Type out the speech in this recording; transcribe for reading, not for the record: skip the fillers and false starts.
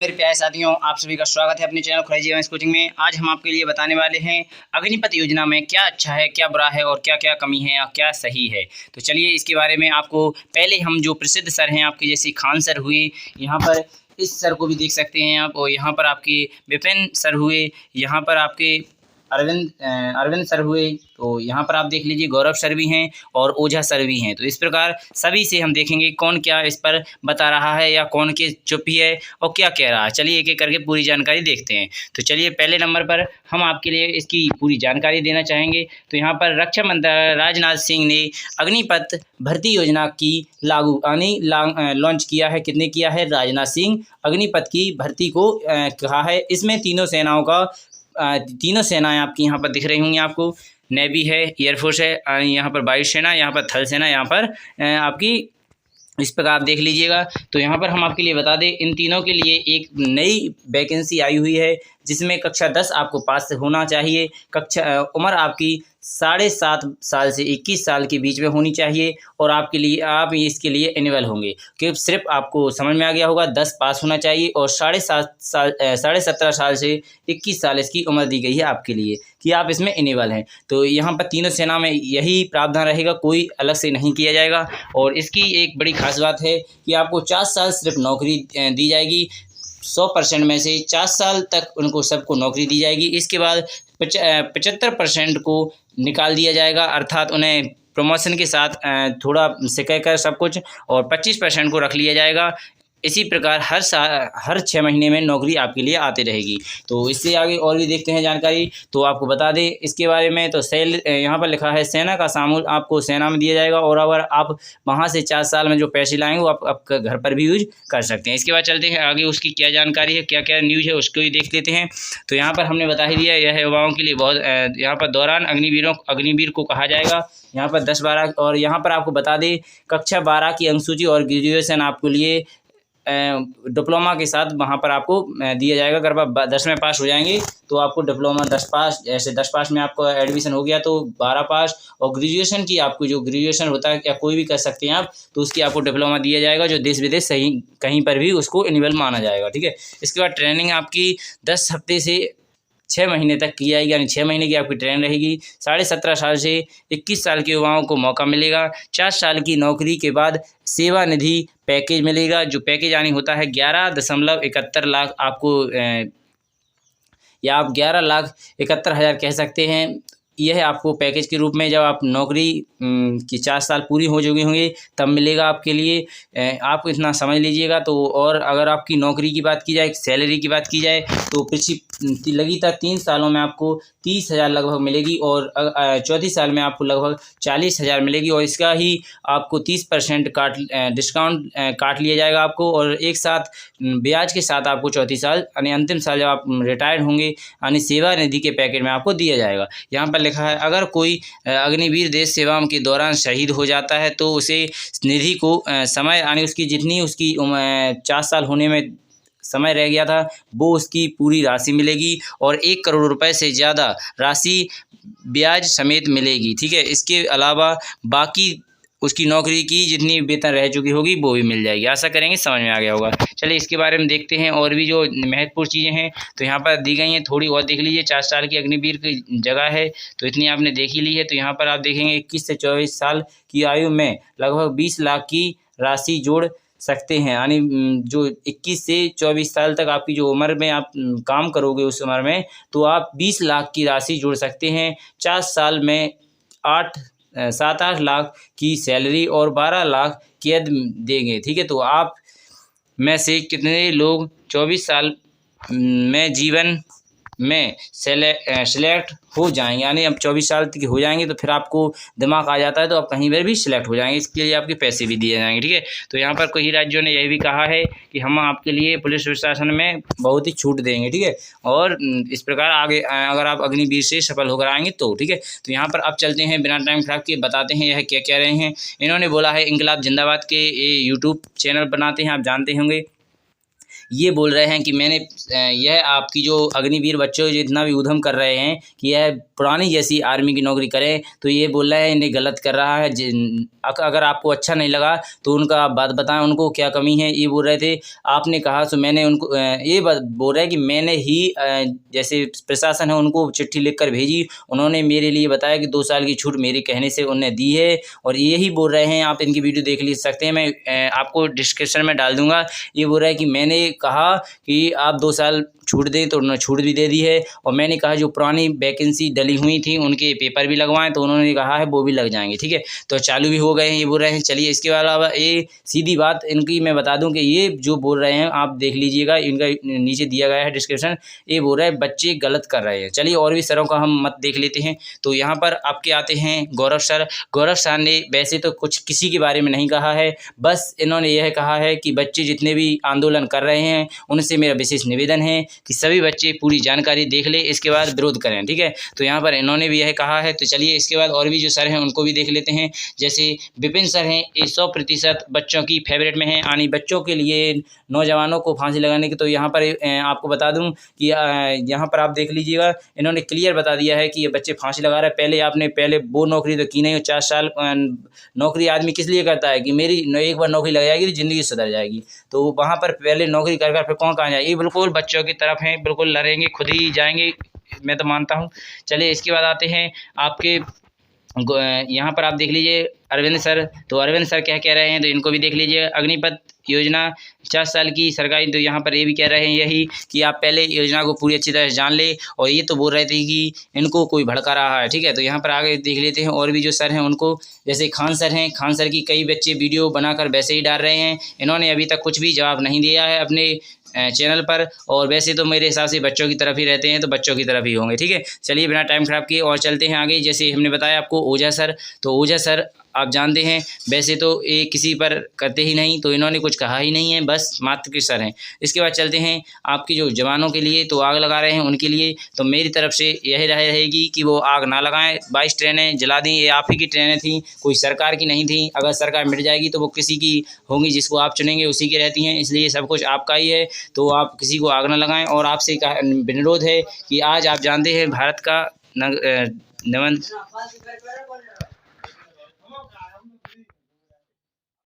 मेरे प्यारे साथियों, आप सभी का स्वागत है अपने चैनल क्रैजी एवं कोचिंग में। आज हम आपके लिए बताने वाले हैं अग्निपथ योजना में क्या अच्छा है, क्या बुरा है और क्या क्या कमी है और क्या सही है। तो चलिए इसके बारे में आपको पहले हम जो प्रसिद्ध सर हैं आपके, जैसे खान सर हुए, यहाँ पर इस सर को भी देख सकते हैं आप, और यहाँ पर आपके विपिन सर हुए, यहाँ पर आपके अरविंद सर हुए, तो यहाँ पर आप देख लीजिए गौरव सर भी हैं और ओझा सर भी हैं। तो इस प्रकार सभी से हम देखेंगे कौन क्या इस पर बता रहा है या कौन के चुप ही है और क्या कह रहा है। चलिए एक एक करके पूरी जानकारी देखते हैं। तो चलिए पहले नंबर पर हम आपके लिए इसकी पूरी जानकारी देना चाहेंगे। तो यहाँ पर रक्षा मंत्री राजनाथ सिंह ने अग्निपथ भर्ती योजना की लॉन्च किया है। कितने किया है? राजनाथ सिंह अग्निपथ की भर्ती को कहा है। इसमें तीनों सेनाओं का तीनों सेनाएं आपकी यहाँ पर दिख रही होंगी आपको। नेवी है, एयरफोर्स है, यहाँ पर वायुसेना, यहाँ पर थल सेना, यहाँ पर आपकी इस प्रकार आप देख लीजिएगा। तो यहाँ पर हम आपके लिए बता दें, इन तीनों के लिए एक नई वैकेंसी आई हुई है, जिसमें कक्षा 10 आपको पास होना चाहिए। उम्र आपकी 7.5 साल से 21 साल के बीच में होनी चाहिए, और आपके लिए आप इसके लिए एनिवल होंगे कि सिर्फ आपको समझ में आ गया होगा 10 पास होना चाहिए, और 17.5 साल से 21 साल इसकी उम्र दी गई है आपके लिए कि आप इसमें एनिवल हैं। तो यहाँ पर तीनों सेना में यही प्रावधान रहेगा, कोई अलग से नहीं किया जाएगा। और इसकी एक बड़ी खास बात है कि आपको 4 साल सिर्फ नौकरी दी जाएगी। 100% में से 4 साल तक उनको सबको नौकरी दी जाएगी। इसके बाद 75% को निकाल दिया जाएगा, अर्थात उन्हें प्रमोशन के साथ थोड़ा सिकह कर सब कुछ, और 25% को रख लिया जाएगा। इसी प्रकार हर 6 महीने में नौकरी आपके लिए आती रहेगी। तो इससे आगे और भी देखते हैं जानकारी। तो आपको बता दें इसके बारे में, तो यहाँ पर लिखा है सेना का सामूल आपको सेना में दिया जाएगा, और अगर आप वहाँ से 4 साल में जो पैसे लाएंगे वो आप घर पर भी यूज कर सकते हैं। इसके बाद चलते हैं आगे, उसकी क्या जानकारी है, क्या क्या न्यूज़ है उसको भी देख लेते हैं। तो यहाँ पर हमने बता ही दिया, यह युवाओं के लिए बहुत यहाँ पर दौरान अग्निवीर को कहा जाएगा। यहाँ पर 10-12, और यहाँ पर आपको बता दें कक्षा 12 की अनुसूची और ग्रेजुएशन आपके लिए डिप्लोमा के साथ वहाँ पर आपको दिया जाएगा। अगर आप 10 में पास हो जाएंगे तो आपको डिप्लोमा 10 पास, जैसे 10 पास में आपको एडमिशन हो गया तो 12 पास, और ग्रेजुएशन की आपको जो ग्रेजुएशन होता है या कोई भी कर सकते हैं आप, तो उसकी आपको डिप्लोमा दिया जाएगा, जो देश विदेश सही कहीं पर भी उसको एनिवल माना जाएगा। ठीक है। इसके बाद ट्रेनिंग आपकी 10 हफ्ते से 6 महीने तक की जाएगी, यानी 6 महीने की आपकी ट्रेन रहेगी। 17.5 साल से 21 साल के युवाओं को मौका मिलेगा। 4 साल की नौकरी के बाद सेवानिधि पैकेज मिलेगा, जो पैकेज यानी होता है 11.71 लाख आपको, या आप 11,71,000 कह सकते हैं। यह आपको पैकेज के रूप में जब आप नौकरी की 4 साल पूरी हो चुकी होंगी तब मिलेगा आपके लिए। आप इतना समझ लीजिएगा। तो और अगर आपकी नौकरी की बात की जाए, सैलरी की बात की जाए, तो पिछली लगातार 3 सालों में आपको 30,000 लगभग मिलेगी, और चौथी साल में आपको लगभग 40,000 मिलेगी, और इसका ही आपको 30% डिस्काउंट काट लिया जाएगा आपको, और एक साथ ब्याज के साथ आपको चौथी साल यानी अंतिम साल जब आप रिटायर्ड होंगे यानी सेवा निधि के पैकेट में आपको दिया जाएगा। यहाँ पर लिखा है अगर कोई अग्निवीर देश सेवा के दौरान शहीद हो जाता है तो उसे निधि को समय यानी उसकी जितनी उसकी 4 साल होने में समय रह गया था वो उसकी पूरी राशि मिलेगी, और 1 करोड़ रुपए से ज़्यादा राशि ब्याज समेत मिलेगी। ठीक है। इसके अलावा बाकी उसकी नौकरी की जितनी वेतन रह चुकी होगी वो भी मिल जाएगी। आशा करेंगे समझ में आ गया होगा। चलिए इसके बारे में देखते हैं और भी जो महत्वपूर्ण चीज़ें हैं तो यहाँ पर दी गई हैं, थोड़ी और देख लीजिए। 4 साल की अग्निवीर की जगह है तो इतनी आपने देख ही ली है। तो यहाँ पर आप देखेंगे 21 से 24 साल की आयु में लगभग 20 लाख की राशि जोड़ सकते हैं, यानी जो 21 से 24 साल तक आपकी जो उम्र में आप काम करोगे उस उम्र में, तो आप 20 लाख की राशि जोड़ सकते हैं। 4 साल में 7-8 लाख की सैलरी और 12 लाख कैद देंगे। ठीक है। तो आप में से कितने लोग 24 साल में जीवन में सेलेक्ट हो जाएंगे, यानी अब 24 साल के हो जाएंगे तो फिर आपको दिमाग आ जाता है तो आप कहीं पर भी सिलेक्ट हो जाएंगे। इसके लिए आपके पैसे भी दिए जाएंगे। ठीक है। तो यहाँ पर कई राज्यों ने यह भी कहा है कि हम आपके लिए पुलिस प्रशासन में बहुत ही छूट देंगे। ठीक है। और इस प्रकार आगे अगर आप अग्निवीर से सफल होकर आएंगे तो। ठीक है। तो यहाँ पर अब चलते हैं, बिना टाइम खराब किए बताते हैं यह क्या कह रहे हैं। इन्होंने बोला है इंकलाब जिंदाबाद के ये यूट्यूब चैनल बनाते हैं, आप जानते होंगे ये बोल रहे हैं कि मैंने यह आपकी जो अग्निवीर बच्चों जो इतना भी उधम कर रहे हैं कि यह पुरानी जैसी आर्मी की नौकरी करें, तो ये बोल रहे हैं इन्हें गलत कर रहा है। अगर आपको अच्छा नहीं लगा तो उनका बात बताएं, उनको क्या कमी है। ये बोल रहे थे आपने कहा तो मैंने उनको ये बोल रहे हैं कि मैंने ही जैसे प्रशासन है उनको चिट्ठी लिख कर भेजी, उन्होंने मेरे लिए बताया कि 2 साल की छूट मेरे कहने से उन्होंने दी है। और यही बोल रहे हैं, आप इनकी वीडियो देख ले सकते हैं, मैं आपको डिस्क्रिप्शन में डाल दूंगा। ये बोल रहा है कि मैंने कहा कि आप 2 साल छूट दें तो उन्होंने छूट भी दे दी है, और मैंने कहा जो पुरानी वैकेंसी डली हुई थी उनके पेपर भी लगवाएं, तो उन्होंने कहा है वो भी लग जाएंगे। ठीक है, तो चालू भी हो गए हैं, ये बोल रहे हैं। चलिए इसके अलावा ये सीधी बात इनकी मैं बता दूं कि ये जो बोल रहे हैं आप देख लीजिएगा, इनका नीचे दिया गया है डिस्क्रिप्शन। ये बोल रहे हैं बच्चे गलत कर रहे हैं। चलिए और भी सरों का हम मत देख लेते हैं। तो यहाँ पर आपके आते हैं गौरव सर। गौरव सर ने वैसे तो कुछ किसी के बारे में नहीं कहा है, बस इन्होंने यह कहा है कि बच्चे जितने भी आंदोलन कर रहे हैं उनसे मेरा विशेष निवेदन है कि सभी बच्चे पूरी जानकारी देख ले, इसके बाद विरोध करें। ठीक है, तो यहाँ पर इन्होंने भी यह कहा है। तो चलिए इसके बाद और भी जो सर हैं उनको भी देख लेते हैं। जैसे विपिन सर हैं, ये 100% बच्चों की फेवरेट में हैं, यानी बच्चों के लिए, नौजवानों को फांसी लगाने की। तो यहाँ पर आपको बता दूं कि यहाँ पर आप देख लीजिएगा, इन्होंने क्लियर बता दिया है कि ये बच्चे फांसी लगा रहे हैं। पहले वो नौकरी तो की नहीं, 4 साल नौकरी आदमी किस लिए करता है कि मेरी एक बार नौकरी लग जाएगी तो ज़िंदगी सुधर जाएगी। तो वहाँ पर पहले नौकरी कर फिर कौन कहाँ जाए। ये बिल्कुल बच्चों की तरफ हैं, बिल्कुल लड़ेंगे, खुद ही जाएंगे, मैं तो मानता हूँ। चलिए इसके बाद आते हैं आपके यहाँ पर आप देख लीजिए अरविंद सर। तो अरविंद सर क्या कह रहे हैं, तो इनको भी देख लीजिए। अग्निपथ योजना 50 साल की सरकारी, तो यहाँ पर ये भी कह रहे हैं यही कि आप पहले योजना को पूरी अच्छी तरह से जान ले। और ये तो बोल रहे थे कि इनको कोई भड़का रहा है। ठीक है, तो यहाँ पर आगे देख लेते हैं और भी जो सर हैं उनको। जैसे खान सर हैं, खान सर की कई बच्चे वीडियो बनाकर वैसे ही डाल रहे हैं, इन्होंने अभी तक कुछ भी जवाब नहीं दिया है अपने चैनल पर। और वैसे तो मेरे हिसाब से बच्चों की तरफ ही रहते हैं, तो बच्चों की तरफ ही होंगे। ठीक है, चलिए बिना टाइम ख़राब किए और चलते हैं आगे। जैसे हमने बताया आपको ओझा सर, तो ओझा सर आप जानते हैं वैसे तो ये किसी पर करते ही नहीं, तो इन्होंने कुछ कहा ही नहीं है, बस मात्र के सर हैं। इसके बाद चलते हैं आपकी जो जवानों के लिए, तो आग लगा रहे हैं उनके लिए, तो मेरी तरफ से यही रहेगी कि वो आग ना लगाएं। 22 ट्रेनें जला दी, ये आप ही की ट्रेनें थी, कोई सरकार की नहीं थी। अगर सरकार मिट जाएगी तो वो किसी की होंगी, जिसको आप चुनेंगे उसी की रहती हैं, इसलिए सब कुछ आपका ही है, तो आप किसी को आग ना लगाएं। और आपसे विरोध है कि आज आप जानते हैं भारत का नमन